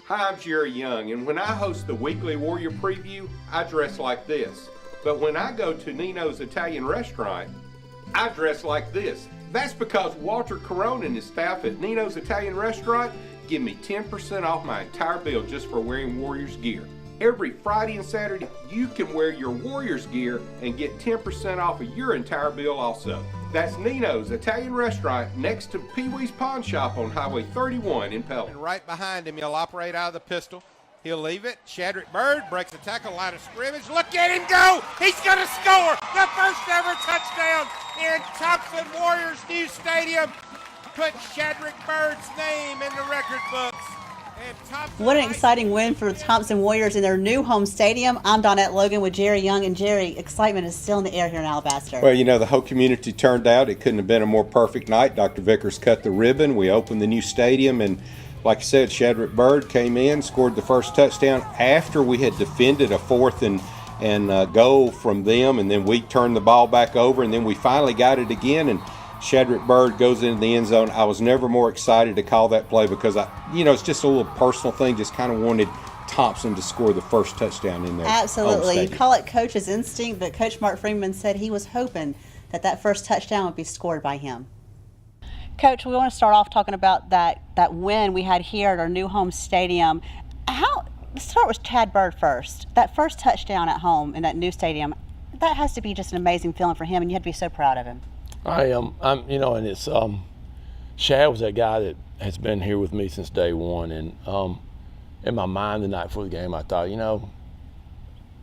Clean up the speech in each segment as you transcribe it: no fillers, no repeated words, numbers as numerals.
Hi, I'm Jerry Young, and when I host the weekly Warrior Preview, I dress like this. But when I go to Nino's Italian restaurant, I dress like this. That's because Walter Corona and his staff at Nino's Italian restaurant give me 10% off my entire bill just for wearing Warriors gear. Every Friday and Saturday, you can wear your Warriors gear and get 10% off of your entire bill also. That's Nino's Italian restaurant next to Pee Wee's Pawn Shop on Highway 31 in Pelham. And right behind him, he'll operate out of the pistol. He'll leave it. Shadrick Bird breaks the tackle, line of scrimmage. Look at him go! He's going to score the first ever touchdown in Thompson Warriors' new stadium. Put Shadrick Bird's name in the record books. What an exciting win for the Thompson Warriors in their new home stadium. I'm Donette Logan with Jerry Young. And Jerry, excitement is still in the air here in Alabaster. Well, you know, the whole community turned out. It couldn't have been a more perfect night. Dr. Vickers cut the ribbon. We opened the new stadium, and like I said, Shadrick Bird came in, scored the first touchdown after we had defended a fourth and goal from them, and then we turned the ball back over, and then we finally got it again, and Shadrick Bird goes into the end zone. I was never more excited to call that play because it's just a little personal thing. Just kind of wanted Thompson to score the first touchdown in there. Absolutely. You call it coach's instinct, but Coach Mark Freeman said he was hoping that first touchdown would be scored by him. Coach, we want to start off talking about that win we had here at our new home stadium. Let's start with Chad Bird first. That first touchdown at home in that new stadium, that has to be just an amazing feeling for him, and you have to be so proud of him. I am. And it's Shad was that guy that has been here with me since day one. And in my mind the night before the game, I thought,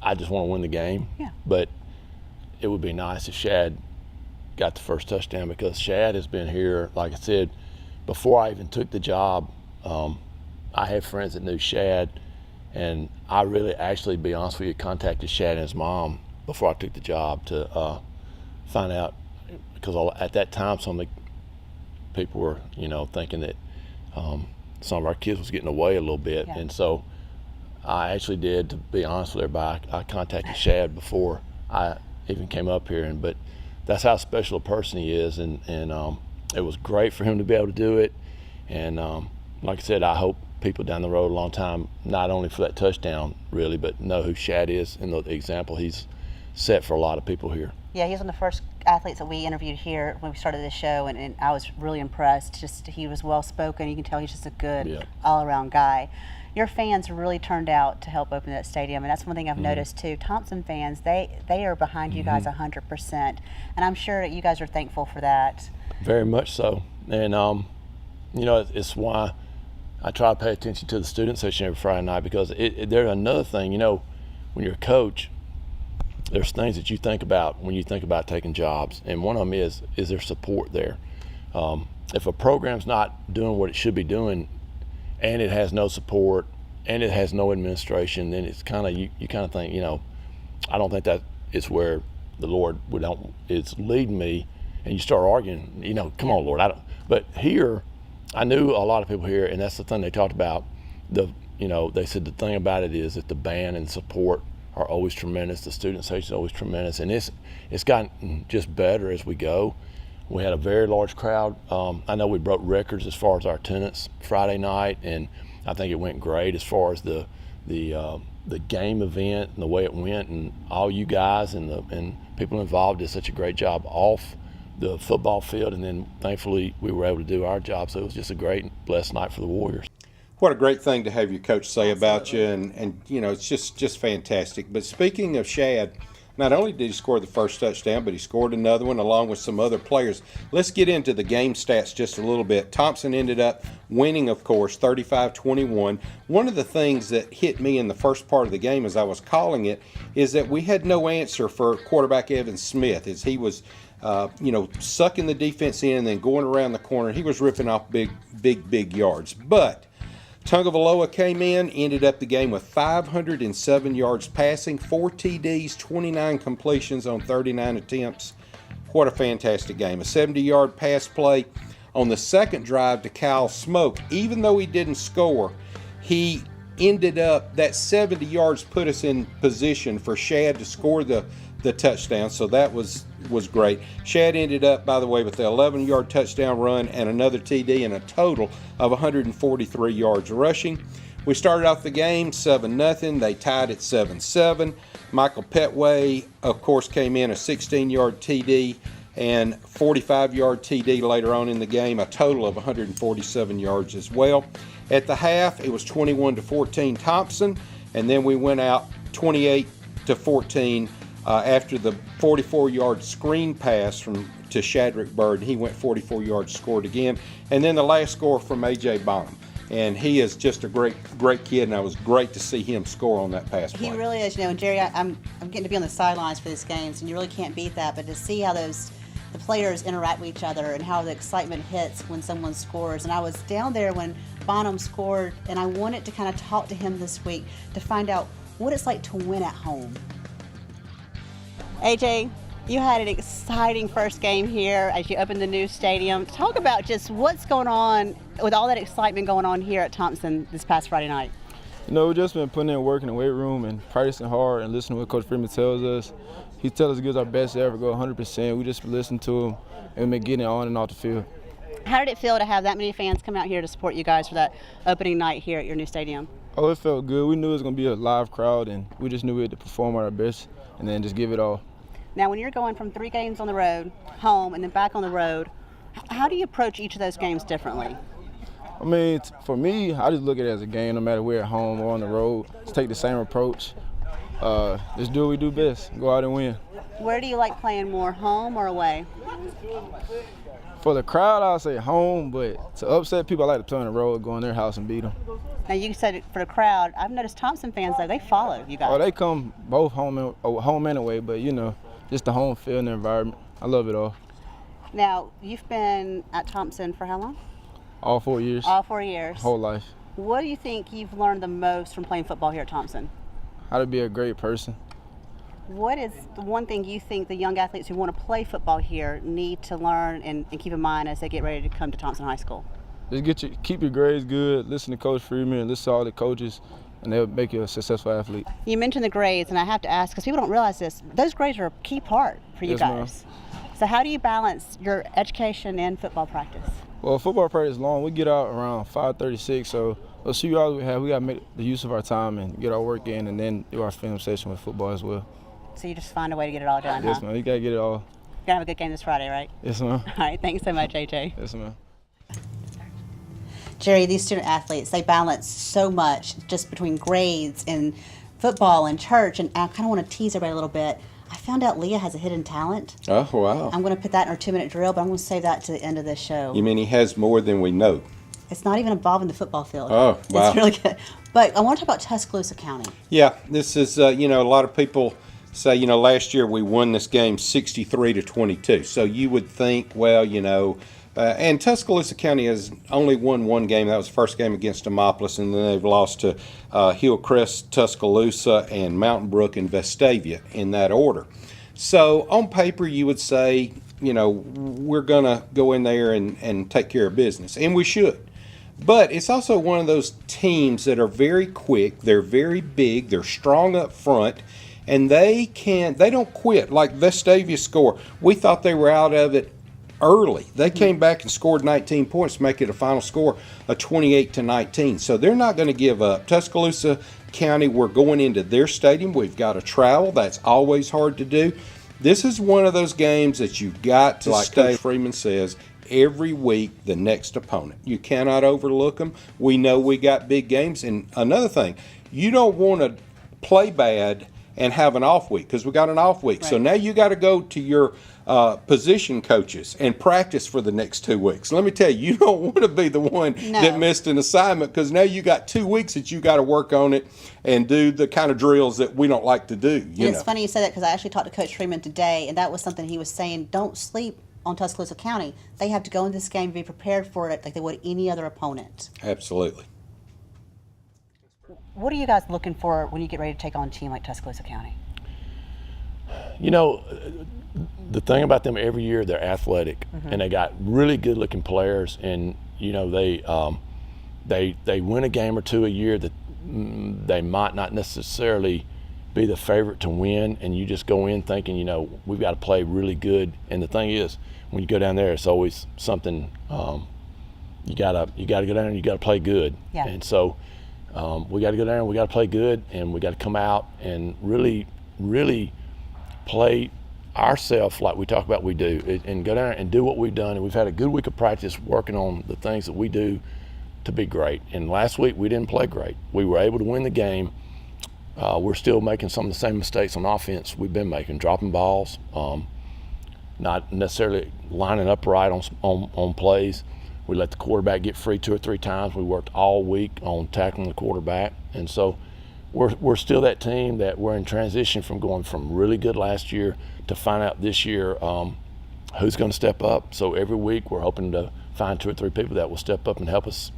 I just want to win the game. Yeah. But it would be nice if Shad got the first touchdown, because Shad has been here, like I said, before I even took the job. I had friends that knew Shad, and I really, actually, to be honest with you, contacted Shad and his mom before I took the job to find out. Because at that time, some of the people were, thinking that some of our kids was getting away a little bit. Yeah. And so I actually did, to be honest with everybody, I contacted Shad before I even came up here. But that's how special a person he is. And it was great for him to be able to do it. And like I said, I hope people down the road a long time, not only for that touchdown, really, but know who Shad is and the example he's set for a lot of people here. Yeah, he's one of the first athletes that we interviewed here when we started this show, and I was really impressed. Just he was well spoken. You can tell he's just a good all-around guy. Your fans really turned out to help open that stadium, and that's one thing I've noticed too. Thompson fans, they are behind you guys 100%, and I'm sure that you guys are thankful for that. Very much so, and it's why I try to pay attention to the student session every Friday night, because there's another thing, when you're a coach, there's things that you think about when you think about taking jobs, and one of them is there support there? If a program's not doing what it should be doing, and it has no support, and it has no administration, then it's kind of you kind of think, I don't think that is where the Lord it's leading me, and you start arguing, come on, Lord, I don't. But here, I knew a lot of people here, and that's the thing they talked about. They said the thing about it is that the band and support are always tremendous. The student section is always tremendous, and it's gotten just better as we go. We had a very large crowd. I know we broke records as far as our attendance Friday night, and I think it went great as far as the game event and the way it went, and all you guys and people involved did such a great job off the football field, and then thankfully we were able to do our job. So it was just a great, blessed night for the Warriors. What a great thing to have your coach say about you, and it's just fantastic. But speaking of Shad, not only did he score the first touchdown, but he scored another one along with some other players. Let's get into the game stats just a little bit. Thompson ended up winning, of course, 35-21. One of the things that hit me in the first part of the game as I was calling it is that we had no answer for quarterback Evan Smith as he was sucking the defense in and then going around the corner. He was ripping off big yards. But Tungavaloa came in, ended up the game with 507 yards passing, 4 TDs, 29 completions on 39 attempts. What a fantastic game. A 70-yard pass play on the second drive to Kyle Smoke. Even though he didn't score, he ended up, that 70 yards put us in position for Shad to score the touchdown, so that was great. Shad ended up, by the way, with the 11-yard touchdown run and another TD and a total of 143 yards rushing. We started off the game 7-0. They tied at 7-7. Michael Petway, of course, came in a 16-yard TD and 45-yard TD later on in the game, a total of 147 yards as well. At the half, it was 21-14 Thompson, and then we went out 28-14 after the 44-yard screen pass to Shadrick Bird. He went 44 yards, scored again, and then the last score from A.J. Bonham. And he is just a great kid, and it was great to see him score on that pass play. He really is, and Jerry, I'm getting to be on the sidelines for these games, and you really can't beat that. But to see how the players interact with each other and how the excitement hits when someone scores. And I was down there when Bonham scored, and I wanted to kind of talk to him this week to find out what it's like to win at home. AJ, you had an exciting first game here as you opened the new stadium. Talk about just what's going on with all that excitement going on here at Thompson this past Friday night. We've just been putting in work in the weight room and practicing hard and listening to what Coach Freeman tells us. He tells us to give us our best to ever go 100%. We just listen to him and been getting it on and off the field. How did it feel to have that many fans come out here to support you guys for that opening night here at your new stadium? Oh, it felt good. We knew it was going to be a live crowd, and we just knew we had to perform at our best and then just give it all. Now, when you're going from 3 games on the road, home, and then back on the road, how do you approach each of those games differently? I mean, for me, I just look at it as a game, no matter where at home or on the road. Just take the same approach. Just do what we do best, go out and win. Where do you like playing more, home or away? For the crowd, I'll say home, but to upset people, I like to play on the road, go in their house and beat them. Now, you said it for the crowd. I've noticed Thompson fans, though, they follow you guys. Oh, they come both home and away, but, just the home feel and the environment. I love it all. Now, you've been at Thompson for how long? All 4 years. All 4 years. Whole life. What do you think you've learned the most from playing football here at Thompson? How to be a great person. What is the one thing you think the young athletes who want to play football here need to learn and keep in mind as they get ready to come to Thompson High School? Just keep your grades good, listen to Coach Freeman, listen to all the coaches, and they'll make you a successful athlete. You mentioned the grades, and I have to ask, because people don't realize this, those grades are a key part for you Yes, guys. So how do you balance your education and football practice? Well, football practice is long. We get out around 5:36, so those few hours we got to make the use of our time and get our work in, and then do our film session with football as well. So you just find a way to get it all done, Yes, huh? ma'am. You got to get it all. You're going to have a good game this Friday, right? Yes, ma'am. All right, thanks so much, AJ. Yes, ma'am. Jerry, these student athletes, they balance so much just between grades and football and church, and I kind of want to tease everybody a little bit. I found out Leah has a hidden talent. Oh, wow. I'm going to put that in our 2-minute drill, but I'm going to save that to the end of this show. You mean he has more than we know? It's not even involving the football field. Oh, wow. It's really good. But I want to talk about Tuscaloosa County. Yeah, this is, a lot of people say, last year we won this game 63-22. So you would think, well, and Tuscaloosa County has only won one game. That was the first game against Demopolis, and then they've lost to Hillcrest, Tuscaloosa, and Mountain Brook and Vestavia in that order. So on paper, you would say, we're going to go in there and take care of business, and we should. But it's also one of those teams that are very quick, they're very big, they're strong up front, and they don't quit. Like Vestavia score, we thought they were out of it early. They came back and scored 19 points to make it a final score of 28-19. So they're not going to give up. Tuscaloosa County, we're going into their stadium. We've got to travel. That's always hard to do. This is one of those games that you've got to, like Coach Freeman says, every week the next opponent. You cannot overlook them. We know we got big games. And another thing, you don't want to play bad and have an off week, because we got an off week. Right. So now you got to go to your position coaches and practice for the next 2 weeks. Let me tell you, you don't want to be the one that missed an assignment, because now you got 2 weeks that you got to work on it and do the kind of drills that we don't like to do. It's funny you said that, because I actually talked to Coach Freeman today, and that was something he was saying. Don't sleep on Tuscaloosa County. They have to go into this game and be prepared for it like they would any other opponent. Absolutely. What are you guys looking for when you get ready to take on a team like Tuscaloosa County? The thing about them, every year they're athletic, and they got really good looking players, and they win a game or two a year that they might not necessarily be the favorite to win, and you just go in thinking, we've got to play really good. And the thing is, when you go down there, it's always something you gotta go down there and you gotta play good. Yeah. And so We got to go down, we got to play good, and we got to come out and really, really play ourselves like we talk about we do, and go down and do what we've done. And we've had a good week of practice working on the things that we do to be great. And last week we didn't play great. We were able to win the game. We're still making some of the same mistakes on offense we've been making, dropping balls, not necessarily lining up right on plays. We let the quarterback get free 2 or 3 times. We worked all week on tackling the quarterback. And so we're still that team that we're in transition from going from really good last year to find out this year who's going to step up. So every week we're hoping to find 2 or 3 people that will step up and help us,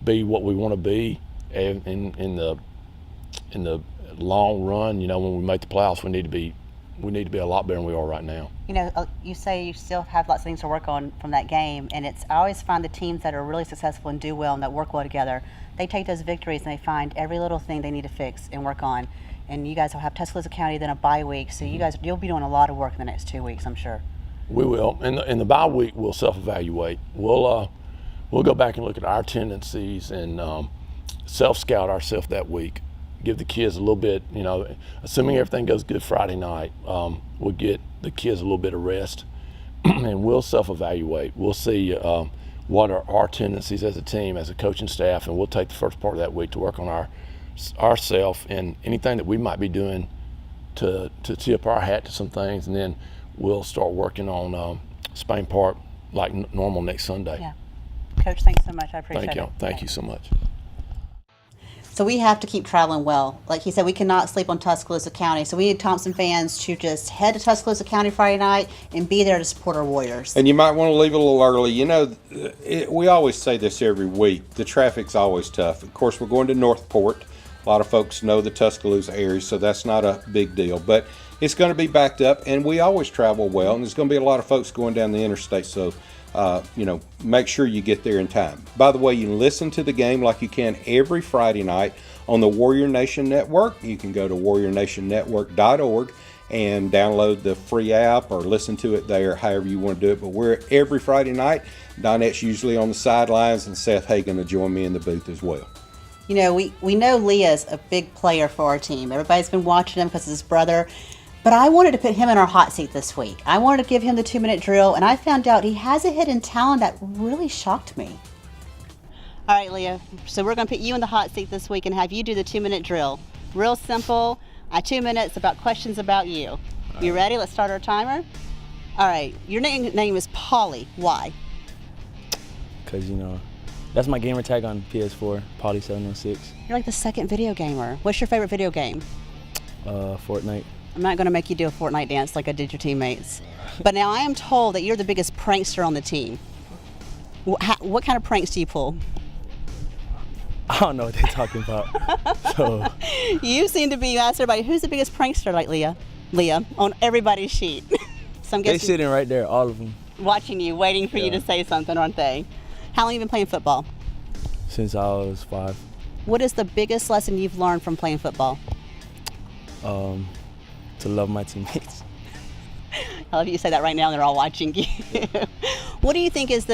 be what we want to be in the long run. When we make the playoffs, we need to be a lot better than we are right now. You say you still have lots of things to work on from that game, and I always find the teams that are really successful and do well and that work well together, they take those victories and they find every little thing they need to fix and work on. And you guys will have Tuscaloosa County, then a bye week, so you'll be doing a lot of work in the next 2 weeks, I'm sure. We will. In the bye week, we'll self-evaluate. We'll go back and look at our tendencies and self-scout ourselves that week. Give the kids a little bit, assuming everything goes good Friday night, we'll get the kids a little bit of rest, and we'll self-evaluate. We'll see what are our tendencies as a team, as a coaching staff, and we'll take the first part of that week to work on ourself and anything that we might be doing to tip our hat to some things, and then we'll start working on Spain Park like normal next Sunday. Yeah. Coach, thanks so much. I appreciate it. Thank you so much. So we have to keep traveling well. Like he said, we cannot sleep on Tuscaloosa County. So we need Thompson fans to just head to Tuscaloosa County Friday night and be there to support our Warriors. And you might want to leave a little early. We always say this every week. The traffic's always tough. Of course, we're going to Northport. A lot of folks know the Tuscaloosa area, so that's not a big deal. But it's going to be backed up, and we always travel well. And there's going to be a lot of folks going down the interstate, so make sure you get there in time. By the way, you can listen to the game like you can every Friday night on the Warrior Nation Network. You can go to warriornationnetwork.org and download the free app or listen to it there, however you want to do it. But we're every Friday night. Donette's usually on the sidelines, and Seth Hagan will join me in the booth as well. We know Leah's a big player for our team. Everybody's been watching him because of his brother. But I wanted to put him in our hot seat this week. I wanted to give him the 2-minute drill, and I found out he has a hidden talent that really shocked me. All right, Leah, so we're going to put you in the hot seat this week and have you do the 2-minute drill. Real simple, 2 minutes about questions about you. You ready? Let's start our timer. All right, your name is Polly. Why? Because, that's my gamer tag on PS4, Polly706. You're like the second video gamer. What's your favorite video game? Fortnite. I'm not going to make you do a Fortnite dance like I did your teammates. But now I am told that you're the biggest prankster on the team. What kind of pranks do you pull? I don't know what they're talking about. So you seem to be asked everybody, who's the biggest prankster like Leah? Leah, on everybody's sheet. So I'm they're guessing, sitting right there, all of them. watching you, waiting for you to say something, aren't they? How long have you been playing football? Since I was 5. What is the biggest lesson you've learned from playing football? To love my teammates. I love you say that right now, and they're all watching you. What do you think is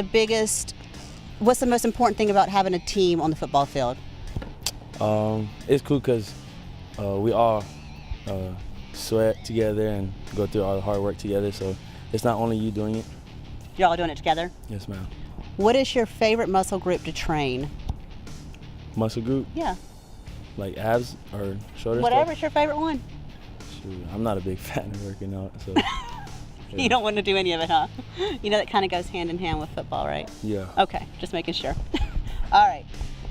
what's the most important thing about having a team on the football field? It's cool because we all sweat together and go through all the hard work together, so it's not only you doing it. You're all doing it together? Yes, ma'am. What is your favorite muscle group to train? Muscle group? Yeah. Like abs or shoulders? Whatever's your favorite one. Shoot, I'm not a big fan of working out, so. You don't want to do any of it, huh? That kind of goes hand in hand with football, right? Yeah. Okay, just making sure. All right.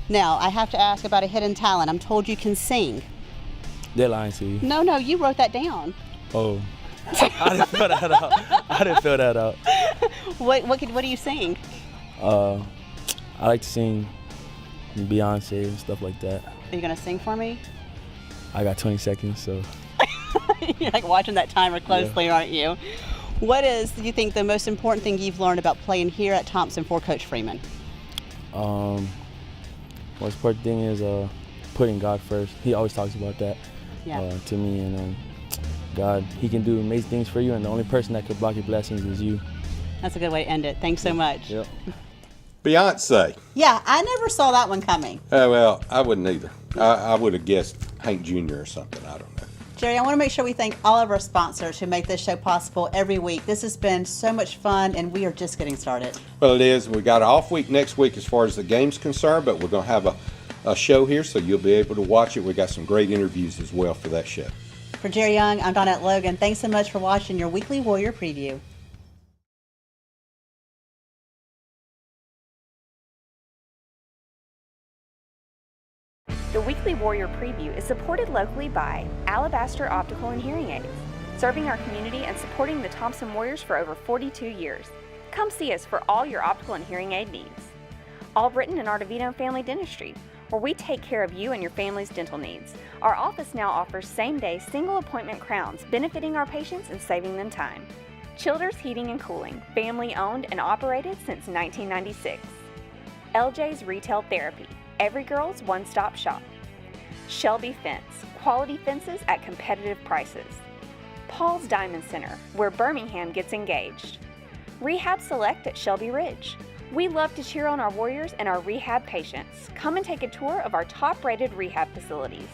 Now, I have to ask about a hidden talent. I'm told you can sing. They're lying to you. No, you wrote that down. Oh. I didn't fill that out. What do you sing? I like to sing Beyonce and stuff like that. Are you going to sing for me? I got 20 seconds, so. You're like watching that timer closely, aren't you? What is, do you think, the most important thing you've learned about playing here at Thompson for Coach Freeman? Most important thing is putting God first. He always talks about that to me, and God, He can do amazing things for you, and the only person that could block your blessings is you. That's a good way to end it. Thanks so much. Yep. Beyonce. Yeah, I never saw that one coming. Well, I wouldn't either. I would have guessed Hank Jr. or something. I don't know. Jerry, I want to make sure we thank all of our sponsors who make this show possible every week. This has been so much fun, and we are just getting started. Well, it is. We got an off week next week as far as the game's concerned, but we're going to have a show here, so you'll be able to watch it. We got some great interviews as well for that show. For Jerry Young, I'm Donette Logan. Thanks so much for watching your weekly Warrior Preview. The Weekly Warrior Preview is supported locally by Alabaster Optical and Hearing Aids, serving our community and supporting the Thompson Warriors for over 42 years. Come see us for all your optical and hearing aid needs. Albritton and Artevino Family Dentistry, where we take care of you and your family's dental needs. Our office now offers same-day single appointment crowns, benefiting our patients and saving them time. Childers Heating and Cooling, family owned and operated since 1996. LJ's Retail Therapy, every girl's one-stop shop. Shelby Fence, quality fences at competitive prices. Paul's Diamond Center, where Birmingham gets engaged. Rehab Select at Shelby Ridge. We love to cheer on our Warriors and our rehab patients. Come and take a tour of our top-rated rehab facilities.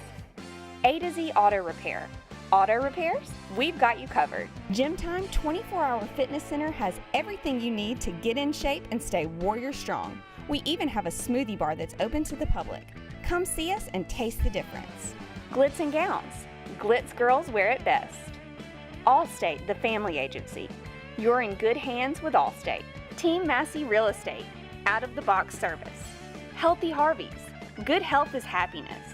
A to Z Auto Repair. Auto repairs? We've got you covered. Gym Time 24-Hour Fitness Center has everything you need to get in shape and stay Warrior strong. We even have a smoothie bar that's open to the public. Come see us and taste the difference. Glitz and Gowns. Glitz girls wear it best. Allstate, the family agency. You're in good hands with Allstate. Team Massey Real Estate. Out-of-the-box service. Healthy Harveys. Good health is happiness.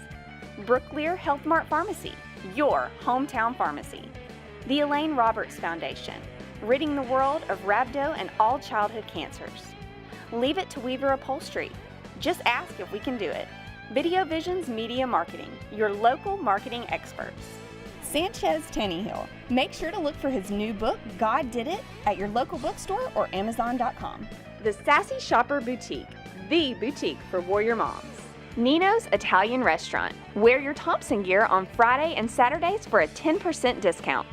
Brooklear Health Mart Pharmacy. Your hometown pharmacy. The Elaine Roberts Foundation. Ridding the world of rhabdo and all childhood cancers. Leave it to Weaver Upholstery. Just ask if we can do it. Video Visions Media Marketing, your local marketing experts. Sanchez Tannehill. Make sure to look for his new book, God Did It, at your local bookstore or Amazon.com. The Sassy Shopper Boutique, the boutique for Warrior moms. Nino's Italian Restaurant. Wear your Thompson gear on Friday and Saturdays for a 10% discount.